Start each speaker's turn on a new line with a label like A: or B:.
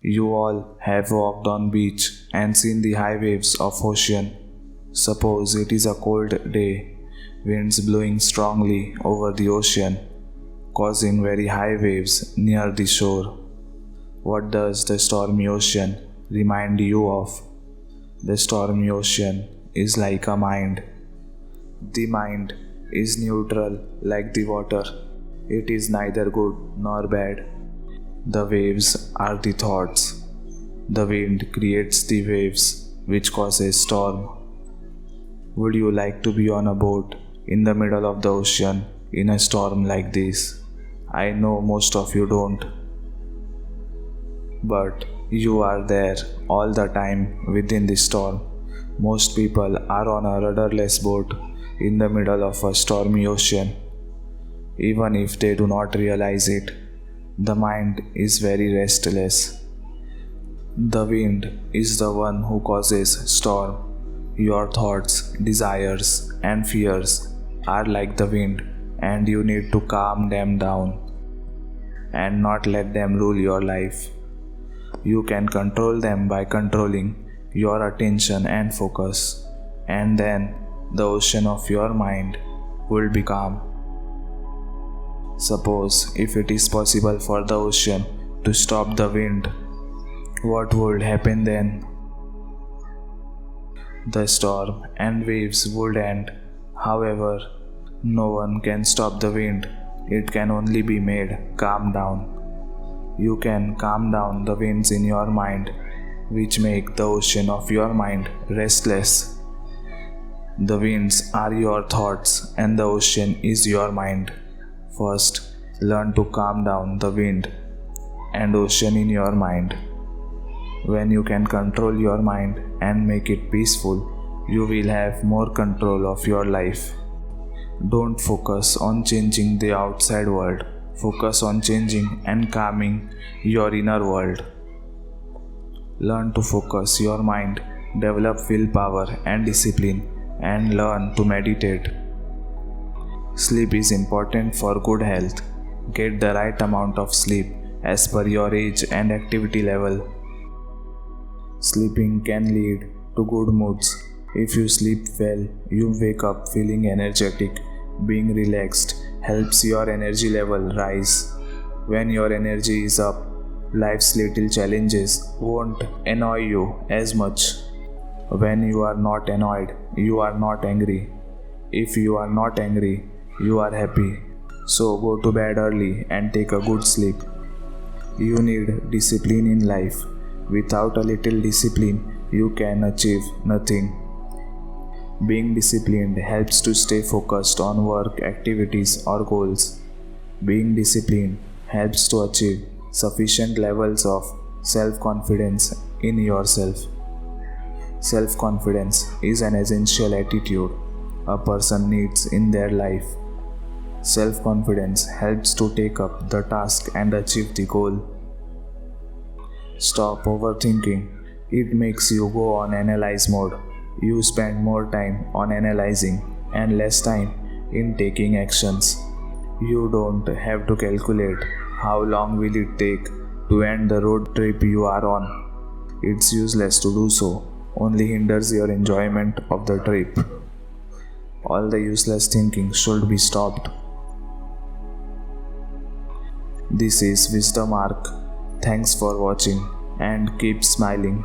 A: You all have walked on beach and seen the high waves of ocean. Suppose it is a cold day, winds blowing strongly over the ocean, causing very high waves near the shore. What does the stormy ocean remind you of? The stormy ocean is like a mind. The mind is neutral like the water. It is neither good nor bad. The waves are the thoughts. The wind creates the waves which causes storm. Would you like to be on a boat in the middle of the ocean in a storm like this? I know most of you don't. But you are there all the time within the storm. Most people are on a rudderless boat in the middle of a stormy ocean. Even if they do not realize it, the mind is very restless. The wind is the one who causes storm. Your thoughts, desires, and fears are like the wind, and you need to calm them down and not let them rule your life. You can control them by controlling your attention and focus, and then the ocean of your mind will be calm. Suppose if it is possible for the ocean to stop the wind, what would happen then? The storm and waves would end. However, no one can stop the wind. It can only be made calm down. You can calm down the winds in your mind, which make the ocean of your mind restless. The winds are your thoughts and the ocean is your mind. First, learn to calm down the wind and ocean in your mind. When you can control your mind and make it peaceful, you will have more control of your life. Don't focus on changing the outside world. Focus on changing and calming your inner world. Learn to focus your mind, develop willpower and discipline, and learn to meditate. Sleep is important for good health. Get the right amount of sleep as per your age and activity level. Sleeping can lead to good moods. If you sleep well, you wake up feeling energetic. Being relaxed helps your energy level rise. When your energy is up, life's little challenges won't annoy you as much. When you are not annoyed, you are not angry. If you are not angry, you are happy. So go to bed early and take a good sleep. You need discipline in life. Without a little discipline, you can achieve nothing. Being disciplined helps to stay focused on work, activities, or goals. Being disciplined helps to achieve sufficient levels of self-confidence in yourself. Self-confidence is an essential attitude a person needs in their life. Self-confidence helps to take up the task and achieve the goal. Stop overthinking. It makes you go on analyze mode. You spend more time on analyzing and less time in taking actions. You don't have to calculate how long will it take to end the road trip you are on. It's useless to do so, only hinders your enjoyment of the trip. All the useless thinking should be stopped. This is Wisdom Arc. Thanks for watching and keep smiling.